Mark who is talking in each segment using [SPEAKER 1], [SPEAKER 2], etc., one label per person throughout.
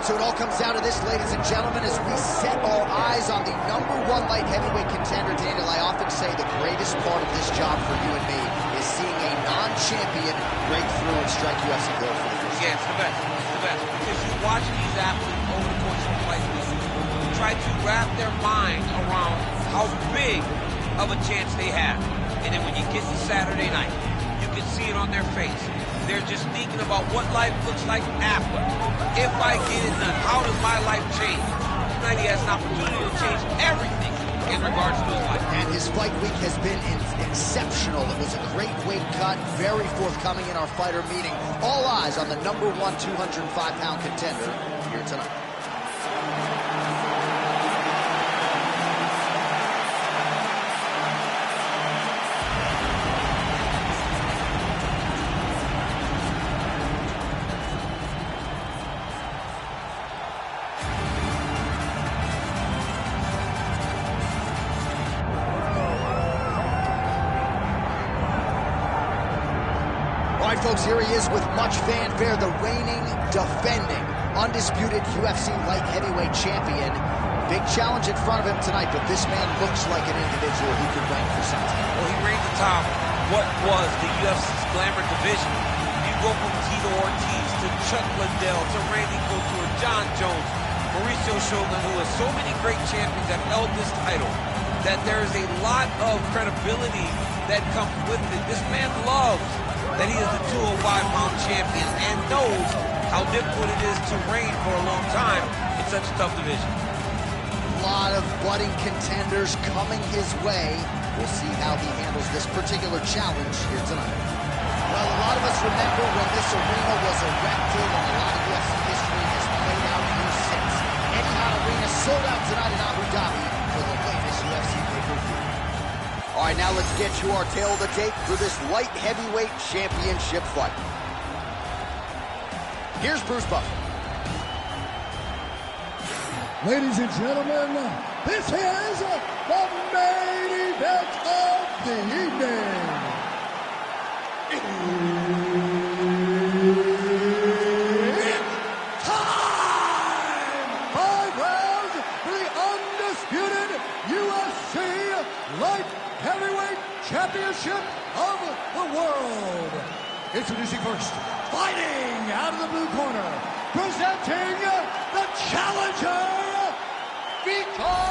[SPEAKER 1] so it all comes down to this, ladies and gentlemen, as we set our eyes on the #1 light heavyweight contender. Daniel, I often say the greatest part of this job for you and me is seeing a non-champion break through and strike UFC gold for the first time.
[SPEAKER 2] Yeah, it's the best. It's the best. Because you watch these athletes over the course of a fight try to wrap their mind around how big of a chance they have. And then when you get to Saturday night, you can see it on their face. They're just thinking about what life looks like after. If I get it done, how does my life change? Tonight he has an opportunity to change everything in regards to his life.
[SPEAKER 1] And his fight week has been exceptional. It was a great weight cut, very forthcoming in our fighter meeting. All eyes on the #1 205-pound contender here tonight. All right, folks, here he is with much fanfare, the reigning, defending, undisputed UFC light heavyweight champion. Big challenge in front of him tonight, but this man looks like an individual who could reign for something.
[SPEAKER 2] Well, he reigned atop what was the UFC's glamour division. You go from Tito Ortiz to Chuck Liddell to Randy Couture, John Jones, Mauricio Shogun, who has so many great champions that held this title, that there's a lot of credibility that comes with it. This man loves that he is the 205-pound champion and knows how difficult it is to reign for a long time in such a tough division.
[SPEAKER 1] A lot of budding contenders coming his way. We'll see how he handles this particular challenge here tonight. Well, a lot of us remember when this arena was erected, and a lot of UFC history has played out here since. Etihad Arena sold out tonight in Abu Dhabi for the latest UFC pay-per-view. All right, now let's get to our tail of the tape for this light heavyweight championship fight. Here's Bruce Buffer.
[SPEAKER 3] Ladies and gentlemen, this is the main event of the evening. It's time! 5 rounds for the undisputed UFC light heavyweight championship of the world. Introducing first, fighting out of the blue corner, presenting the challenger, Vitor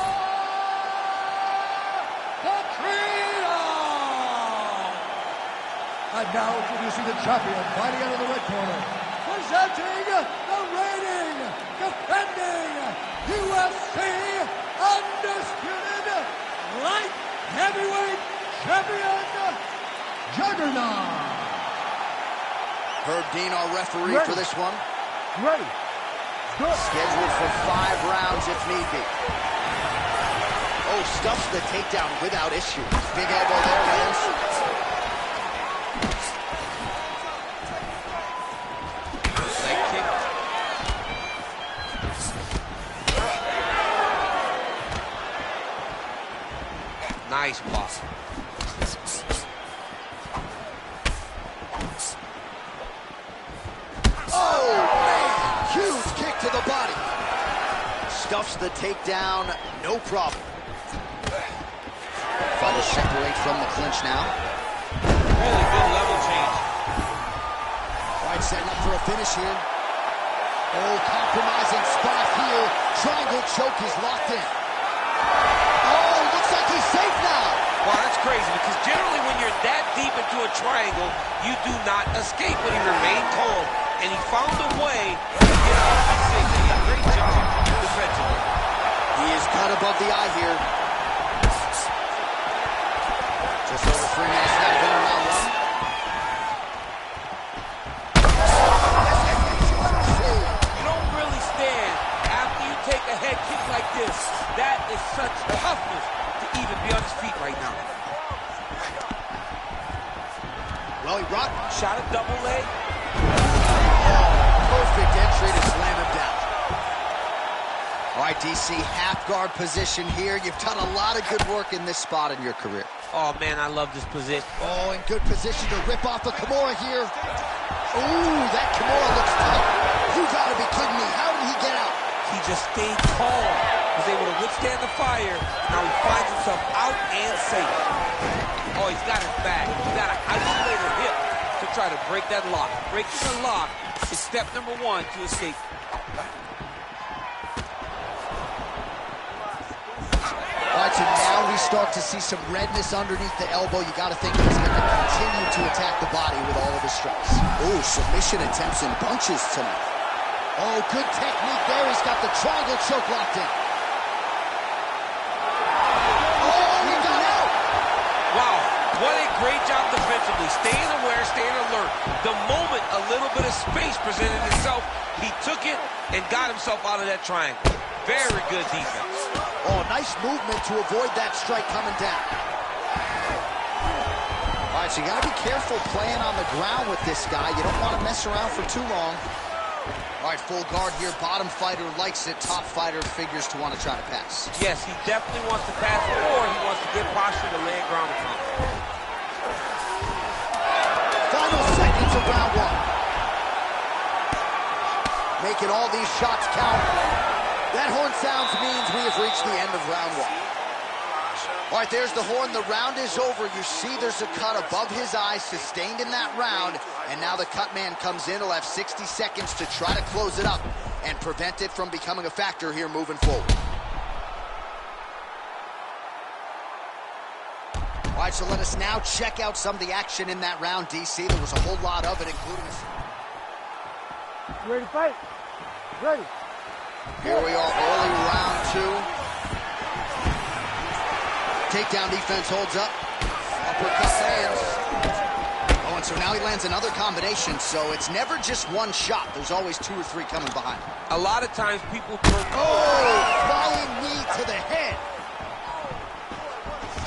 [SPEAKER 3] Petrino. And now introducing the champion, fighting out of the red corner, presenting the reigning, defending UFC undisputed light heavyweight champion, Juggernaut.
[SPEAKER 1] Herb Dean, our referee for this one.
[SPEAKER 3] Ready. Good.
[SPEAKER 1] Scheduled for 5 rounds if need be. Oh, stuffs the takedown without issue. Big elbow there, Lance.
[SPEAKER 2] Leg kick. Nice block.
[SPEAKER 1] To the body. Stuffs the takedown, no problem. Fighters separate from the clinch now.
[SPEAKER 2] Really good level change.
[SPEAKER 1] All right, setting up for a finish here. Oh, compromising spot here. Triangle choke is locked in. Oh, looks like he's safe now.
[SPEAKER 2] Wow, that's crazy, because generally when you're that deep into a triangle, you do not escape, but he remained calm. And he found a way to get out of the safe. He did a great job defensively.
[SPEAKER 1] He is cut above the eye here. Just over 3 minutes left in round 1.
[SPEAKER 2] You don't really stand after you take a head kick like this. That is such toughness to even be on his feet right now.
[SPEAKER 1] Well, he rocked.
[SPEAKER 2] Shot a double leg.
[SPEAKER 1] Perfect entry to slam him down. All right, DC, half guard position here. You've done a lot of good work in this spot in your career.
[SPEAKER 2] Oh, man, I love this position.
[SPEAKER 1] Oh, in good position to rip off a Kimura here. Ooh, that Kimura looks tough. You gotta be kidding me. How did he get out?
[SPEAKER 2] He just stayed calm, was able to withstand the fire. Now he finds himself out and safe. Oh, he's got his back. He's got an isolated hip to try to break that lock. Breaking the lock is step number one to escape.
[SPEAKER 1] All right, so now we start to see some redness underneath the elbow. You got to think he's going to continue to attack the body with all of his strikes.
[SPEAKER 4] Ooh, submission attempts and punches tonight.
[SPEAKER 1] Oh, good technique there. He's got the triangle choke locked in. Oh, he got out!
[SPEAKER 2] Wow, what a great job defensively. Staying aware, staying alert. The moment a little bit of space presented itself, he took it and got himself out of that triangle. Very good defense.
[SPEAKER 1] Oh, nice movement to avoid that strike coming down. All right, so you got to be careful playing on the ground with this guy. You don't want to mess around for too long. All right, full guard here. Bottom fighter likes it. Top fighter figures to want to try to pass.
[SPEAKER 2] Yes, he definitely wants to pass, or he wants to get posture to land ground and pound.
[SPEAKER 1] Final seconds of round one. Making all these shots count. That horn sounds means we have reached the end of round one. All right, there's the horn. The round is over. You see there's a cut above his eye, sustained in that round. And now the cut man comes in. He'll have 60 seconds to try to close it up and prevent it from becoming a factor here moving forward. All right, so let us now check out some of the action in that round, DC. There was a whole lot of it, including...
[SPEAKER 3] You ready to fight? Ready.
[SPEAKER 1] Here we are, early round two. Takedown defense holds up. Uppercut lands. Oh, and so now he lands another combination, so it's never just one shot. There's always two or three coming behind.
[SPEAKER 2] A lot of times people throw...
[SPEAKER 1] Oh, flying knee to the head.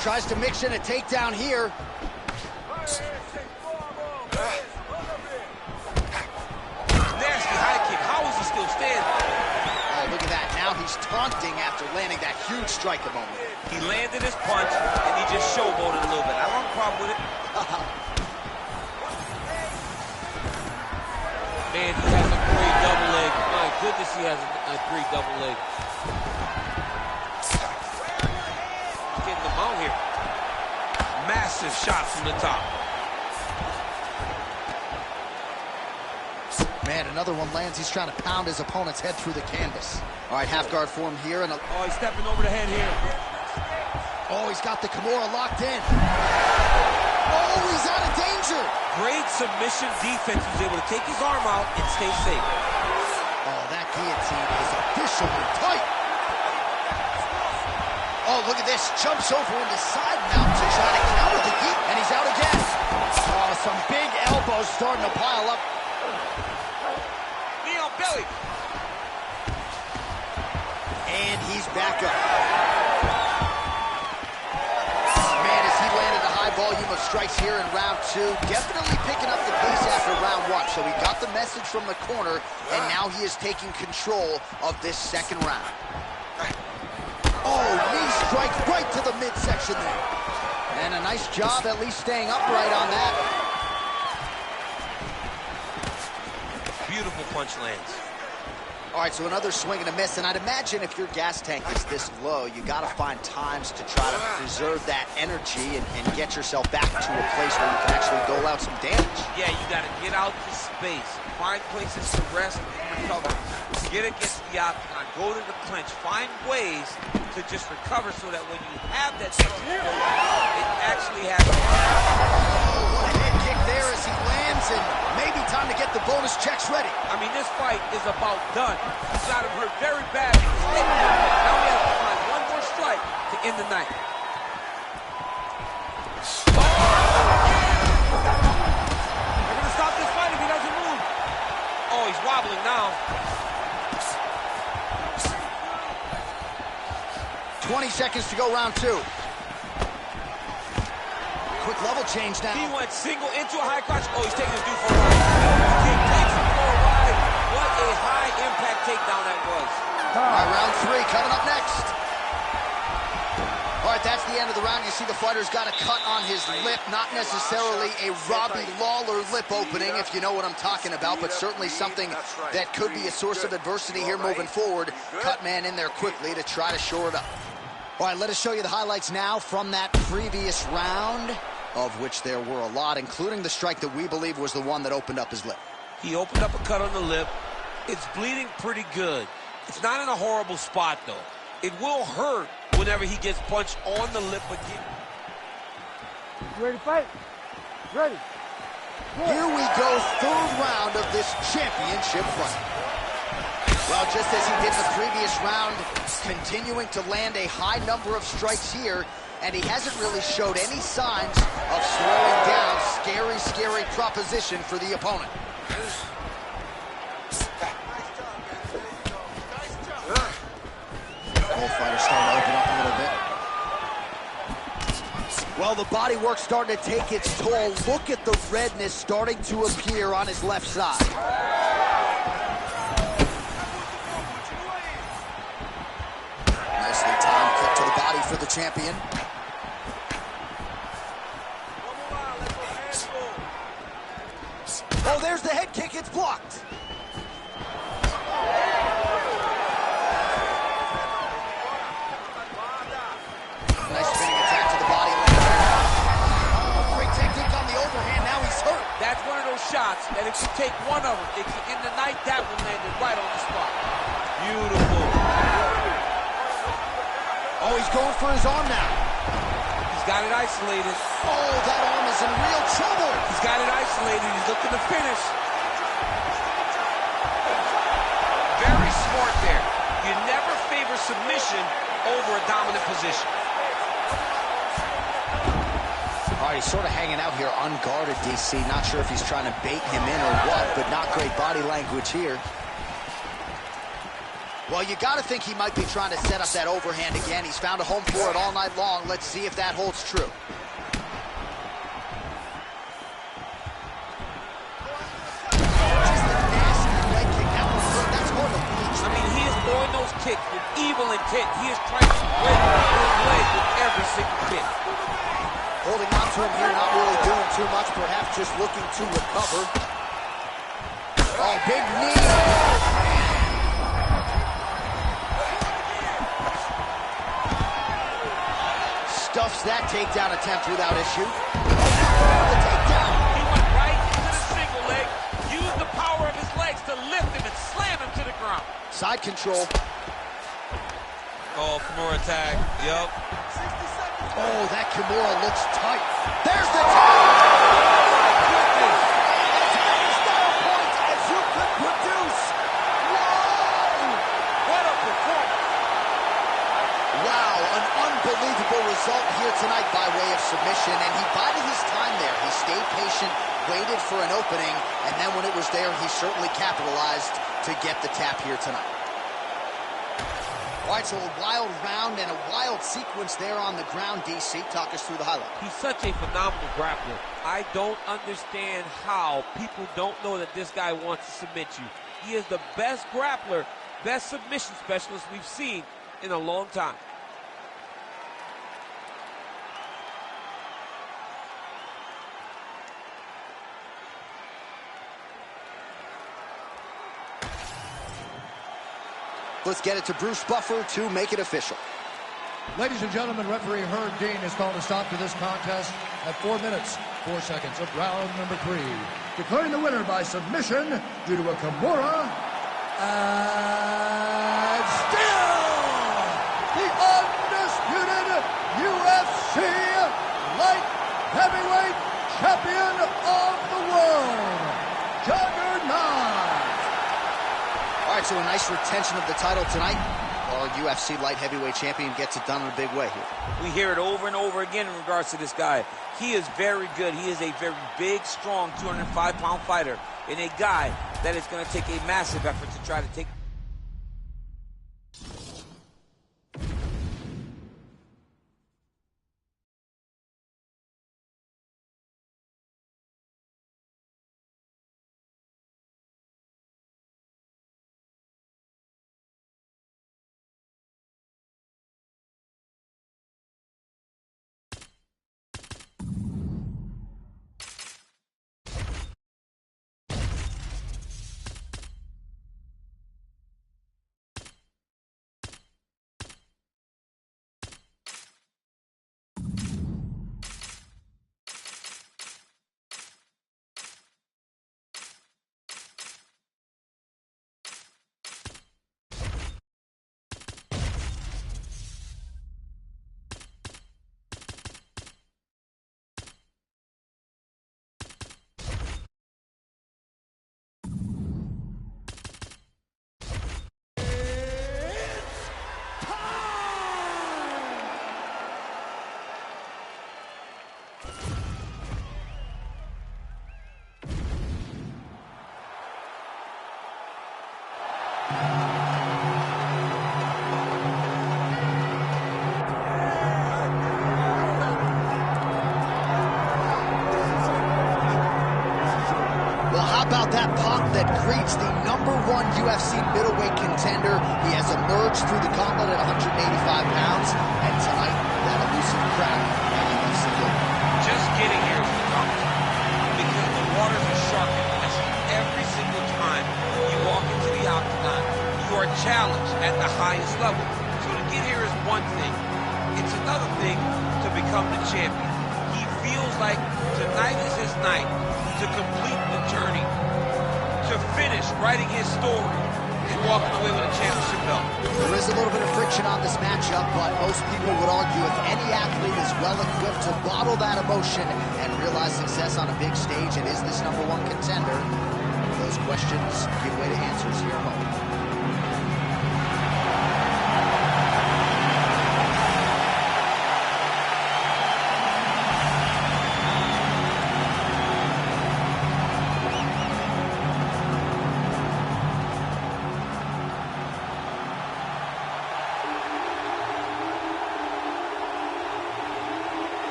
[SPEAKER 1] Tries to mix in a takedown here.
[SPEAKER 2] Nasty high kick. How is he still standing?
[SPEAKER 1] Oh, look at that. Now he's taunting after landing that huge strike a moment.
[SPEAKER 2] He landed his punch, and he just showboated a little bit. I don't have a problem with it. Man, he has a great double leg. My goodness, he has a great double leg. Getting them out here. Massive shot from the top.
[SPEAKER 1] Man, another one lands. He's trying to pound his opponent's head through the canvas. All right, half guard form here. And
[SPEAKER 2] oh, he's stepping over the head here.
[SPEAKER 1] Oh, he's got the Kimura locked in. Oh, he's out of danger.
[SPEAKER 2] Great submission defense. He's able to take his arm out and stay safe.
[SPEAKER 1] Oh, that guillotine is officially tight. Oh, look at this. Jumps over into side mount to try to counter the guillotine. And he's out again. Oh, some big elbows starting to pile up.
[SPEAKER 2] Knee on belly.
[SPEAKER 1] And he's back up. Man, as he landed a high volume of strikes here in round two, definitely picking up the pace after round one. So he got the message from the corner, and now he is taking control of this second round. Oh, knee strike right to the midsection there. And a nice job at least staying upright on that.
[SPEAKER 2] Beautiful punch lands.
[SPEAKER 1] All right, so another swing and a miss, and I'd imagine if your gas tank is this low, you got to find times to try to preserve that energy and get yourself back to a place where you can actually dole out some damage.
[SPEAKER 2] Yeah, you got to get out to space, find places to rest and recover, get against the octagon, go to the clinch, find ways to just recover so that when you have that second blow, it actually happens.
[SPEAKER 1] Oh, what a head kick there as he lands, and maybe time to get the bonus checks ready.
[SPEAKER 2] I mean, this fight is about done. He's got him hurt very badly. Now we have to find one more strike to end the night. Oh! They're going to stop this fight if he doesn't move. Oh, he's wobbling now.
[SPEAKER 1] 20 seconds to go, round two. Quick level change now.
[SPEAKER 2] He went single into a high crotch. Oh, he's taking his dude for a ride. He takes him for a ride. What a high-impact takedown that was.
[SPEAKER 1] All right, round three coming up next. All right, right, that's the end of the round. You see the fighter's got a cut on his lip, not necessarily a Robbie Lawler lip opening, if you know what I'm talking about, but certainly something that could be a source of adversity here moving forward. Cut man in there quickly to try to shore it up. All right, let us show you the highlights now from that previous round, of which there were a lot, including the strike that we believe was the one that opened up his lip.
[SPEAKER 2] He opened up a cut on the lip. It's bleeding pretty good. It's not in a horrible spot, though. It will hurt whenever he gets punched on the lip again.
[SPEAKER 3] You ready to fight? Ready.
[SPEAKER 1] Here we go, third round of this championship fight. Well, just as he did the previous round, continuing to land a high number of strikes here, and he hasn't really showed any signs of slowing down. Scary, scary proposition for the opponent. Bullfighter starting to open up a little bit. Well, the body work starting to take its toll. Look at the redness starting to appear on his left side. Nicely timed kick to the body for the champion. Oh, there's the head kick. It's blocked. Nice spinning attack to the body. Oh, great technique on the overhand. Now he's hurt.
[SPEAKER 2] That's one of those shots that if you take one of them, if you end the night, that one landed right on the spot. Beautiful.
[SPEAKER 1] Oh, he's going for his arm now.
[SPEAKER 2] He's got it isolated.
[SPEAKER 1] Oh, that arm is in real trouble.
[SPEAKER 2] He's got it isolated. He's looking to finish. Very smart there. You never favor submission over a dominant position.
[SPEAKER 1] All right, he's sort of hanging out here unguarded, DC. Not sure if he's trying to bait him in or what, but not great body language here. Well, you got to think he might be trying to set up that overhand again. He's found a home for it all night long. Let's see if that holds true. Just a nasty leg kick. That was good. That's hard to reach.
[SPEAKER 2] I mean, he is throwing those kicks with evil intent. He is trying to break his leg with every single kick.
[SPEAKER 1] Holding on to him here, not really doing too much, perhaps just looking to recover. Oh, big knee. Stuffs that takedown attempt without issue. The takedown.
[SPEAKER 2] He went right into the single leg, used the power of his legs to lift him and slam him to the ground.
[SPEAKER 1] Side control.
[SPEAKER 2] Oh, Kimura tag. Yup.
[SPEAKER 1] Oh, that Kimura looks tight. There's the tag. As many style points as you could produce. Whoa!
[SPEAKER 2] What a performance.
[SPEAKER 1] Wow, an unbelievable result here tonight by way of submission, and he bided his time there. He stayed patient, waited for an opening, and then when it was there, he certainly capitalized to get the tap here tonight. All right, so a wild round and a wild sequence there on the ground, DC. Talk us through the highlight.
[SPEAKER 2] He's such a phenomenal grappler. I don't understand how people don't know that this guy wants to submit you. He is the best grappler, best submission specialist we've seen in a long time.
[SPEAKER 1] Let's get it to Bruce Buffer to make it official.
[SPEAKER 3] Ladies and gentlemen, referee Herb Dean has called a stop to this contest at 4 minutes, 4 seconds of round number 3. Declaring the winner by submission due to a Kimura, and still the undisputed UFC light heavyweight champion of the world, Juggernaut.
[SPEAKER 1] All right, so a nice retention of the title tonight. Our UFC light heavyweight champion gets it done in a big way here.
[SPEAKER 2] We hear it over and over again in regards to this guy. He is very good. He is a very big, strong 205-pound fighter and a guy that is going to take a massive effort to try to take
[SPEAKER 1] How about that pop that greets the #1 UFC middleweight contender? He has emerged through the gauntlet at 185 pounds, and tonight, that elusive crowd at UFC Gold.
[SPEAKER 2] Just getting here was the toughest, because the waters are sharpened as every single time you walk into the octagon, you are challenged at the highest level. So to get here is one thing. It's another thing to become the champion. He feels like tonight is his night to complete the journey, to finish writing his story and walking away with a championship belt.
[SPEAKER 1] There is a little bit of friction on this matchup, but most people would argue if any athlete is well equipped to bottle that emotion and realize success on a big stage, it is this #1 contender. Those questions give way to answers here in a moment.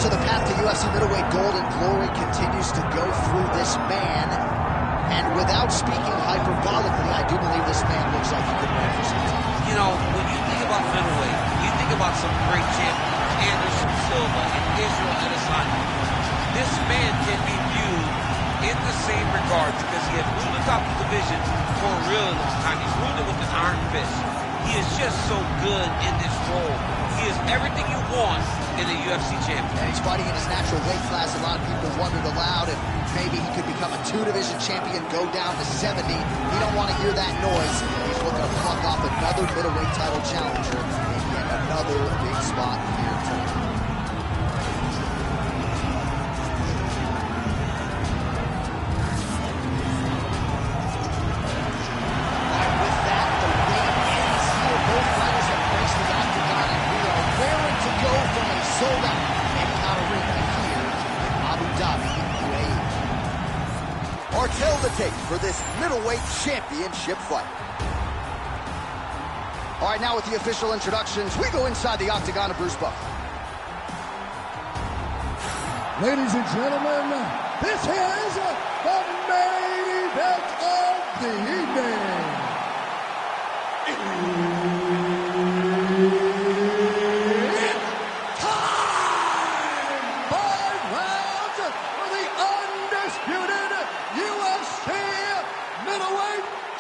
[SPEAKER 1] So the path to UFC middleweight gold and glory continues to go through this man. And without speaking hyperbolically, I do believe this man looks like he could win for some time.
[SPEAKER 2] You know, when you think about middleweight, you think about some great champions, Anderson Silva and Israel Adesanya. This man can be viewed in the same regard because he has ruled the top of the division for a really long time. He's ruled it with an iron fist. He is just so good in this role. He is everything you want in a UFC champion.
[SPEAKER 1] And he's fighting in his natural weight class. A lot of people wondered aloud if maybe he could become a 2-division champion, go down to 70. He don't want to hear that noise. He's looking to pluck off another middleweight title challenger in yet another big spot here tonight. Sold out Eddie Arena here in Abu Dhabi, UAE.
[SPEAKER 4] Our tail to tape for this middleweight championship fight.
[SPEAKER 1] All right, now with the official introductions, we go inside the octagon of Bruce Buffer.
[SPEAKER 3] Ladies and gentlemen, this is the main event of the evening.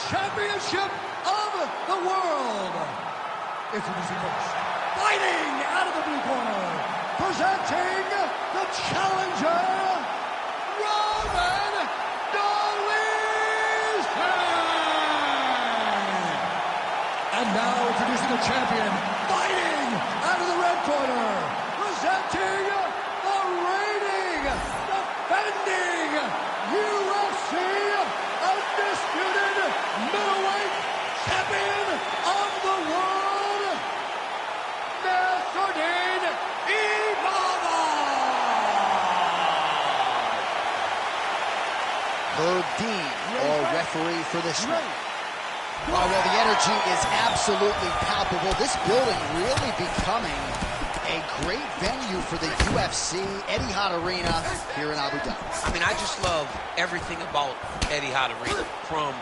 [SPEAKER 3] Championship of the world. Introducing first, fighting out of the blue corner, presenting the challenger, Roman Dolidze. And now introducing the champion, fighting out of the red corner, presenting the reigning, defending UFC undisputed middleweight champion of the world, Nassourdine Imavov.
[SPEAKER 1] Herb Dean, our referee for this one. Well, the energy is absolutely palpable. This building really becoming a great venue for the UFC, Etihad Arena here in Abu Dhabi.
[SPEAKER 2] I mean, I just love everything about Etihad Arena, from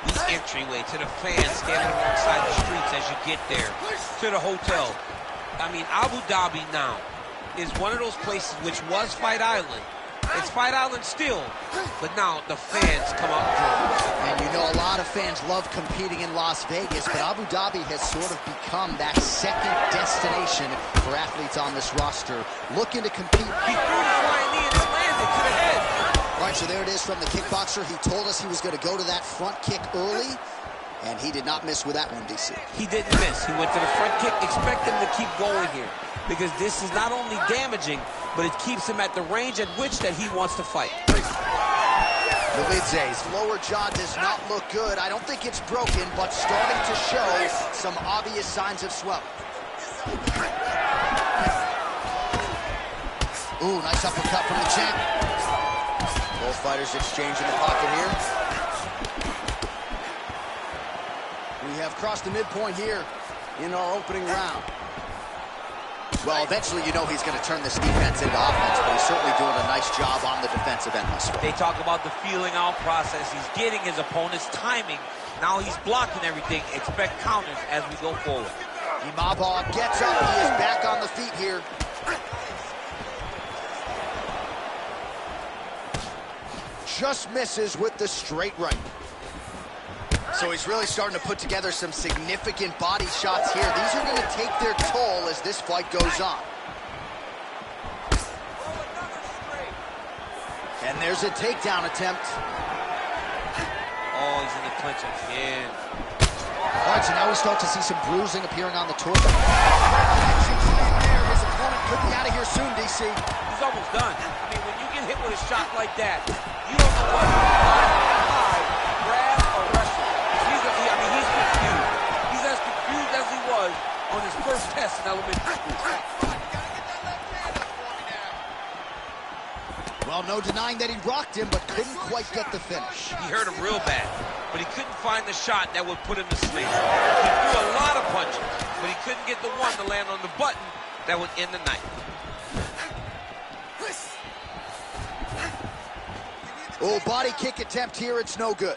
[SPEAKER 2] the entryway to the fans standing alongside the streets as you get there, to the hotel. I mean, Abu Dhabi now is one of those places which was Fight Island. It's Fight Island still, but now the fans come out in droves.
[SPEAKER 1] And you know, a lot of fans love competing in Las Vegas, but Abu Dhabi has sort of become that second destination for athletes on this roster looking to compete.
[SPEAKER 2] He threw the flying knee and it landed to the head.
[SPEAKER 1] All right, so there it is from the kickboxer. He told us he was going to go to that front kick early, and he did not miss with that one, DC.
[SPEAKER 2] He didn't miss. He went to the front kick. Expect him to keep going here, because this is not only damaging, but it keeps him at the range at which that he wants to fight.
[SPEAKER 1] Dolidze's lower jaw does not look good. I don't think it's broken, but starting to show some obvious signs of swelling. Ooh, nice uppercut from the champ. Both fighters exchanging the pocket here. We have crossed the midpoint here in our opening round. Well, eventually you know he's going to turn this defense into offense, but he's certainly doing a nice job on the defensive end this way.
[SPEAKER 2] They talk about the feeling out process. He's getting his opponent's timing. Now he's blocking everything. Expect counters as we go forward.
[SPEAKER 1] Imavov gets up. He is back on the feet here. Just misses with the straight right. So he's really starting to put together some significant body shots here. These are going to take their toll as this fight goes on. And there's a takedown attempt.
[SPEAKER 2] Oh, he's in the clinch again.
[SPEAKER 1] All right, so now we start to see some bruising appearing on the torso. His opponent could be out of here soon, DC.
[SPEAKER 2] He's almost done. I mean, when you get hit with a shot like that, you don't know what grab or wrestle. He's confused. He's as confused as he was on his first test in elementary school.
[SPEAKER 1] Well, no denying that he rocked him, but couldn't quite get the finish.
[SPEAKER 2] He hurt him real bad, but he couldn't find the shot that would put him to sleep. He threw a lot of punches, but he couldn't get the one to land on the button that would end the night.
[SPEAKER 1] Oh, body kick attempt here, it's no good.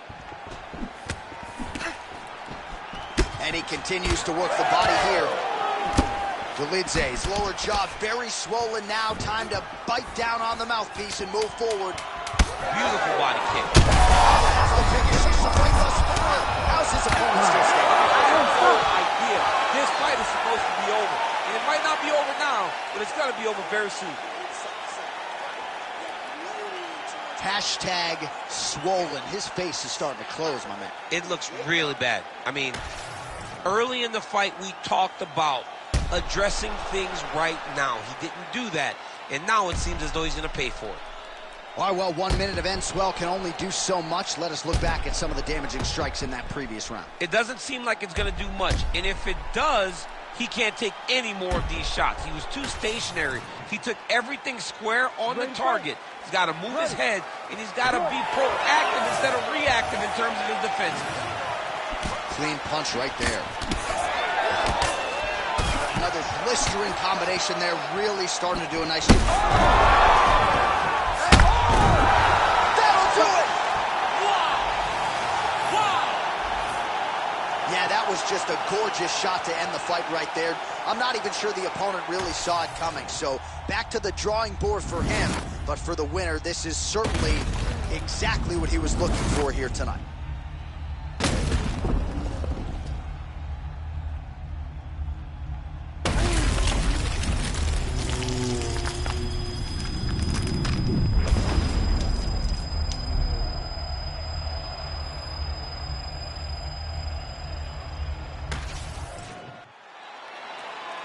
[SPEAKER 1] And he continues to work the body here. Dolidze's lower jaw very swollen now. Time to bite down on the mouthpiece and move forward.
[SPEAKER 2] Beautiful body kick.
[SPEAKER 1] How's his opponent still standing?
[SPEAKER 2] I have no idea. This fight is supposed to be over. And it might not be over now, but it's going to be over very soon.
[SPEAKER 1] Hashtag swollen. His face is starting to close, my man.
[SPEAKER 2] It looks really bad. I mean, early in the fight, we talked about addressing things right now. He didn't do that, and now it seems as though he's going to pay for it.
[SPEAKER 1] All right, well, 1 minute of Enswell can only do so much. Let us look back at some of the damaging strikes in that previous round.
[SPEAKER 2] It doesn't seem like it's going to do much, and if it does, he can't take any more of these shots. He was too stationary. He took everything square on the target. He's got to move his head, and he's got to be proactive instead of reactive in terms of his defense.
[SPEAKER 1] Clean punch right there. Another blistering combination there, really starting to do a nice job. That'll do it!
[SPEAKER 2] Wow!
[SPEAKER 1] Yeah, that was just a gorgeous shot to end the fight right there. I'm not even sure the opponent really saw it coming. So back to the drawing board for him. But for the winner, this is certainly exactly what he was looking for here tonight.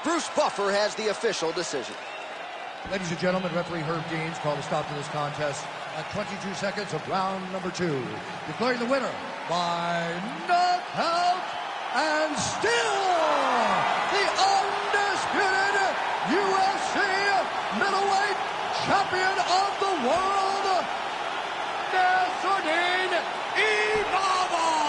[SPEAKER 1] Bruce Buffer has the official decision.
[SPEAKER 3] Ladies and gentlemen, referee Herb Deans called a stop to this contest at 22 seconds of round number 2. Declaring the winner by knockout and still the undisputed UFC middleweight champion of the world, Nassourdine Imavov.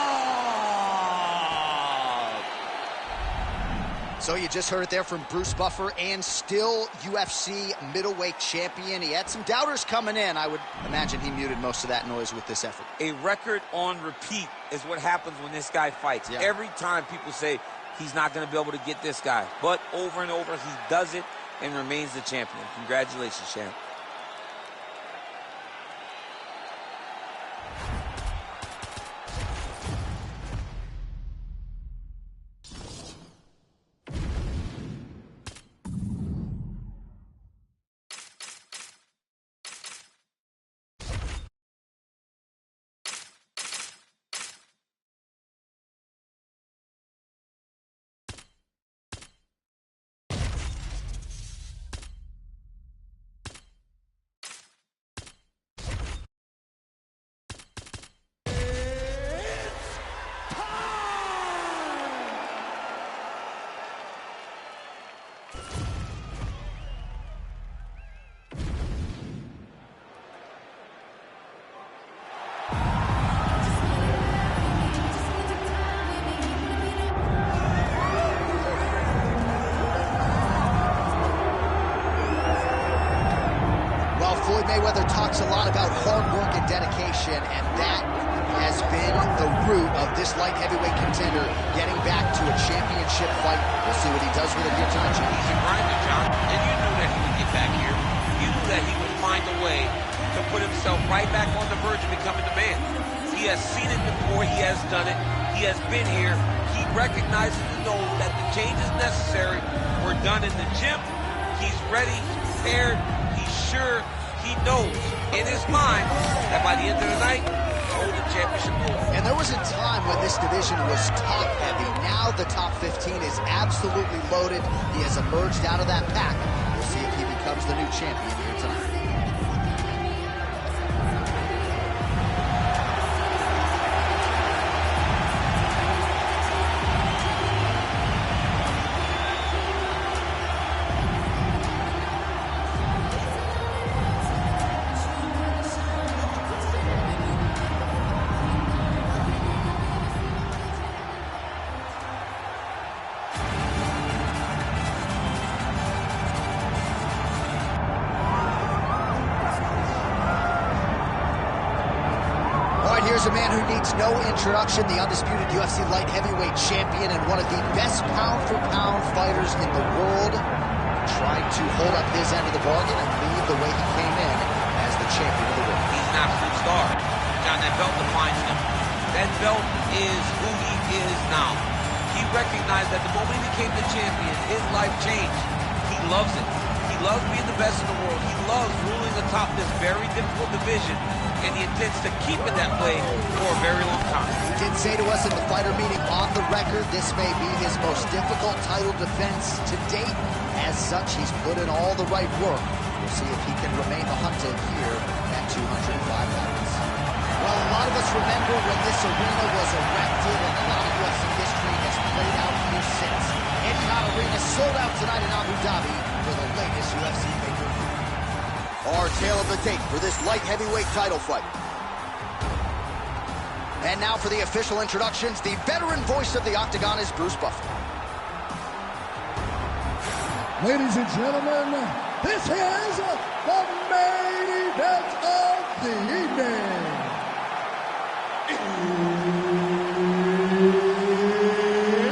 [SPEAKER 1] So you just heard it there from Bruce Buffer, and still UFC middleweight champion. He had some doubters coming in. I would imagine he muted most of that noise with this effort.
[SPEAKER 2] A record on repeat is what happens when this guy fights.
[SPEAKER 1] Yeah.
[SPEAKER 2] Every time people say he's not going to be able to get this guy. But over and over, he does it and remains the champion. Congratulations, champ.
[SPEAKER 1] Floyd Mayweather talks a lot about hard work and dedication, and that has been the root of this light heavyweight contender getting back to a championship fight. We'll see what he does with it here tonight, Jim.
[SPEAKER 2] He's a grinder, John, and you knew that he would get back here. You knew that he would find a way to put himself right back on the verge of becoming the man. He has seen it before. He has done it. He has been here. He recognizes and knows that the changes necessary were done in the gym. He's ready, he's prepared, he's sure, he knows in his mind that by the end of the night, hold the championship goal.
[SPEAKER 1] And there was a time when this division was top heavy. Now the top 15 is absolutely loaded. He has emerged out of that pack. We'll see if he becomes the new champion here tonight. Here's a man who needs no introduction, the undisputed UFC light heavyweight champion and one of the best pound-for-pound fighters in the world, trying to hold up his end of the bargain and leave the way he came in as the champion of the world.
[SPEAKER 2] He's an absolute star. John, that belt defines him. That belt is who he is now. He recognized that the moment he became the champion, his life changed. He loves it. He loves being the best in the world. He loves ruling atop this very difficult division, and he intends to keep it that way for a very long time.
[SPEAKER 1] He did say to us in the fighter meeting on the record, this may be his most difficult title defense to date. As such, he's put in all the right work. We'll see if he can remain the hunted here at 205 pounds. Well, a lot of us remember when this arena was erected, and a lot of UFC history has played out here since. Etihad Arena sold out tonight in Abu Dhabi for the latest UFC pay-per-view.
[SPEAKER 4] Our tale of the tape for this light heavyweight title fight.
[SPEAKER 1] And now for the official introductions, the veteran voice of the Octagon is Bruce Buffer.
[SPEAKER 3] Ladies and gentlemen, this is the main event of the evening.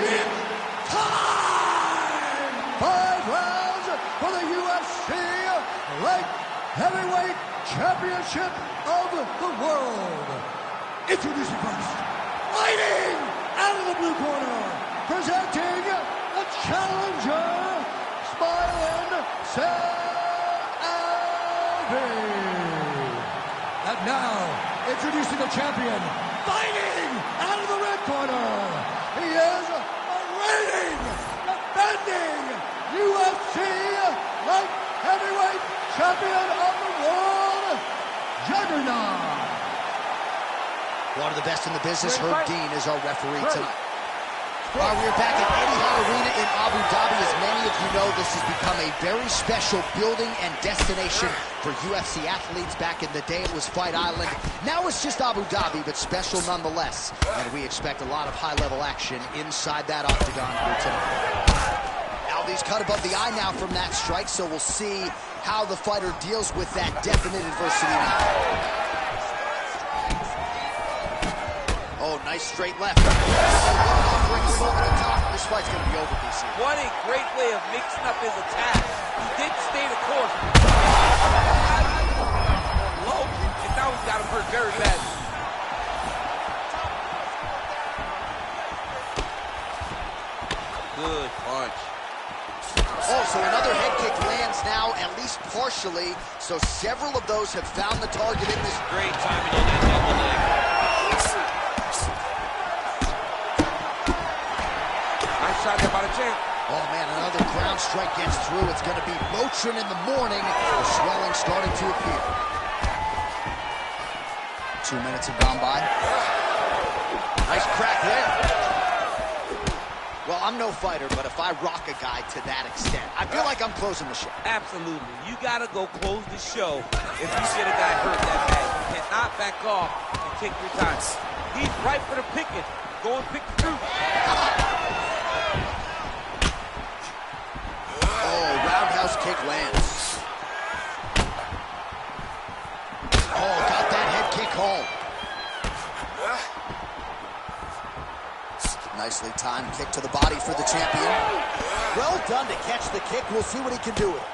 [SPEAKER 3] It's time! 5 rounds for the UFC Light Heavyweight Championship of the world. Introducing first, fighting out of the blue corner, presenting the challenger, Smilin Selvi. And now, introducing the champion, fighting out of the red corner. He is the reigning, defending UFC Light Heavyweight Champion of the world, Juggernaut.
[SPEAKER 1] One of the best in the business, Herb Dean, is our referee tonight. We are back at Etihad Arena in Abu Dhabi. As many of you know, this has become a very special building and destination for UFC athletes. Back in the day, it was Fight Island. Now it's just Abu Dhabi, but special nonetheless. And we expect a lot of high-level action inside that octagon here tonight. Alvy's cut above the eye now from that strike, so we'll see how the fighter deals with that definite adversity now. Oh, nice straight left. Over the top. This fight's going to be over, DC.
[SPEAKER 2] What a great way of mixing up his attack. He didn't stay the course. Low, and now he's got him hurt very badly. Good punch.
[SPEAKER 1] Oh, so another head kick lands now, at least partially. So several of those have found the target in this.
[SPEAKER 2] Great timing on that double leg. Shot there by the champ.
[SPEAKER 1] Oh, man, another ground strike gets through. It's going to be Motrin in the morning. The swelling starting to appear. 2 minutes have gone by. Nice crack there. Well, I'm no fighter, but if I rock a guy to that extent, I feel like I'm closing the show.
[SPEAKER 2] Absolutely. You got to go close the show if you get a guy hurt that bad. You cannot back off and take your time. He's right for the picking. Go and pick the fruit.
[SPEAKER 1] Roundhouse kick lands. Nicely timed kick to the body for the champion.
[SPEAKER 4] Well done to catch the kick. We'll see what he can do with it.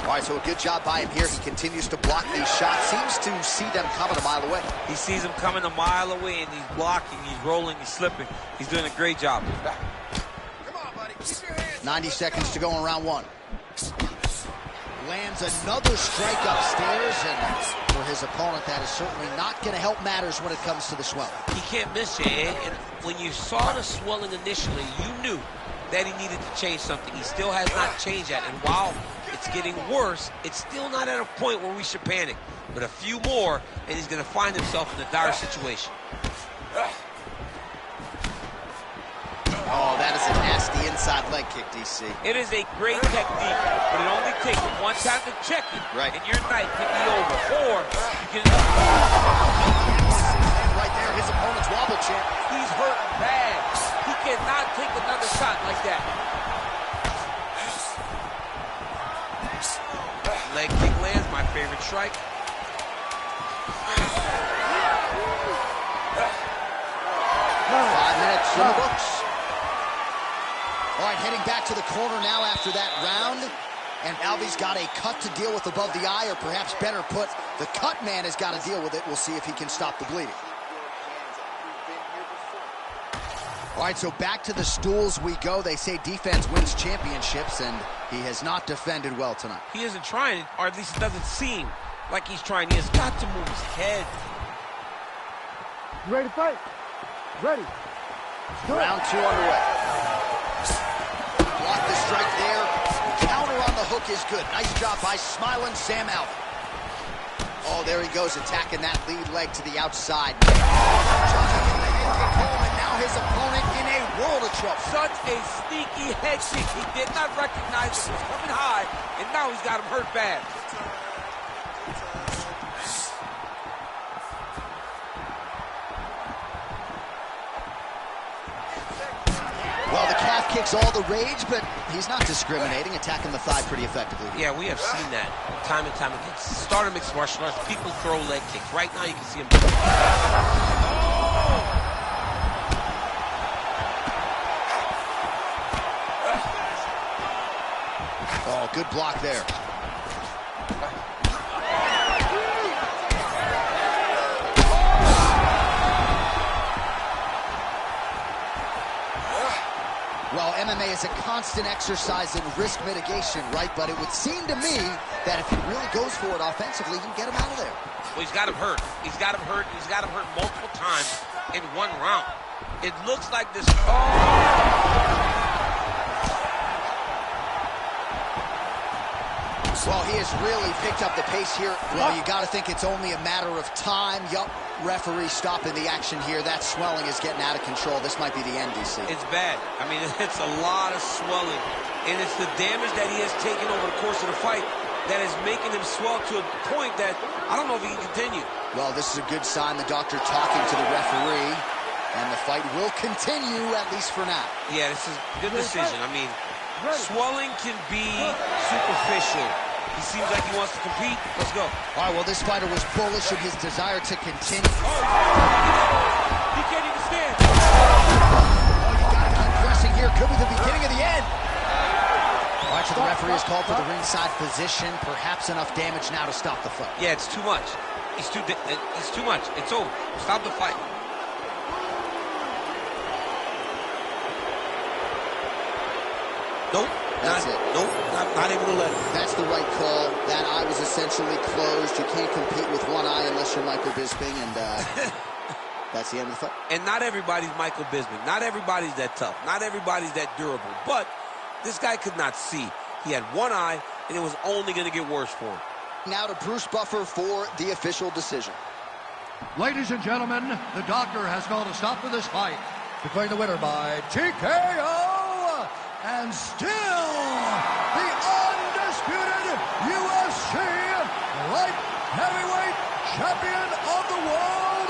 [SPEAKER 1] All right, so a good job by him here. He continues to block these shots. Seems to see them coming a mile away.
[SPEAKER 2] He sees them coming a mile away, and he's blocking, he's rolling, he's slipping. He's doing a great job.
[SPEAKER 4] Come on, buddy. Keep your hands.
[SPEAKER 1] 90 seconds to go in round one. Lands another strike upstairs, and for his opponent, that is certainly not going to help matters when it comes to the swelling.
[SPEAKER 2] He can't miss you, Ed. And when you saw the swelling initially, you knew that he needed to change something. He still has not changed that. And while it's getting worse, it's still not at a point where we should panic. But a few more, and he's going to find himself in a dire situation.
[SPEAKER 1] Oh, that is a nasty inside leg kick, DC.
[SPEAKER 2] It is a great technique, but it only takes one time to check it,
[SPEAKER 1] right,
[SPEAKER 2] and your night can be over. Or you can...
[SPEAKER 1] Right there, his opponent's wobble champ.
[SPEAKER 2] He's hurt bad. He cannot take another shot like that. Leg kick lands, my favorite strike.
[SPEAKER 1] 5 minutes in the books. All right, heading back to the corner now after that round. And Alvy's got a cut to deal with above the eye, or perhaps better put, the cut man has got to deal with it. We'll see if he can stop the bleeding. All right, so back to the stools we go. They say defense wins championships, and he has not defended well tonight.
[SPEAKER 2] He isn't trying, or at least it doesn't seem like he's trying. He has got to move his head.
[SPEAKER 3] You ready to fight? Ready.
[SPEAKER 1] Round two underway. Block the strike there. Counter on the hook is good. Nice job by smiling Sam Alvey. Oh, there he goes, attacking that lead leg to the outside. Jumping in the head kick home, and now his opponent in a world of trouble.
[SPEAKER 2] Such a sneaky head kick. He did not recognize it was coming high, and now he's got him hurt bad.
[SPEAKER 1] Well, the calf kick's all the rage, but he's not discriminating, attacking the thigh pretty effectively.
[SPEAKER 2] Yeah, we have seen that time and time again. Starting mixed martial arts, people throw leg kicks. Right now, you can see him.
[SPEAKER 1] Oh, good block there. Well, MMA is a constant exercise in risk mitigation, right? But it would seem to me that if he really goes for it offensively, he can get him out of there.
[SPEAKER 2] Well, he's got him hurt. He's got him hurt. He's got him hurt multiple times in one round. It looks like this.
[SPEAKER 1] Well, he has really picked up the pace here. Well, you got to think it's only a matter of time. Yup, referee stopping the action here. That swelling is getting out of control. This might be the end, DC.
[SPEAKER 2] It's bad. I mean, it's a lot of swelling. And it's the damage that he has taken over the course of the fight that is making him swell to a point that I don't know if he can continue.
[SPEAKER 1] Well, this is a good sign. The doctor talking to the referee. And the fight will continue, at least for now.
[SPEAKER 2] Yeah, this is a good decision. I mean, swelling can be superficial. He seems like he wants to compete. Let's go.
[SPEAKER 1] All right, well, this fighter was bullish in his desire to continue.
[SPEAKER 2] He can't even stand.
[SPEAKER 1] Oh, you got to keep pressing here. Could be the beginning of the end. All right, so the referee is called for the ringside position. Perhaps enough damage now to stop the fight.
[SPEAKER 2] Yeah, it's too much. It's too much. It's over. Stop the fight. Nope.
[SPEAKER 1] That's it.
[SPEAKER 2] Nope, not able to let it.
[SPEAKER 1] That's the right call. That eye was essentially closed. You can't compete with one eye unless you're Michael Bisping, and that's the end of the fight.
[SPEAKER 2] And not everybody's Michael Bisping. Not everybody's that tough. Not everybody's that durable. But this guy could not see. He had one eye, and it was only going to get worse for him.
[SPEAKER 1] Now to Bruce Buffer for the official decision.
[SPEAKER 3] Ladies and gentlemen, the doctor has called a stop to this fight, declaring the winner by TKO. And still, the undisputed UFC light heavyweight champion of the world,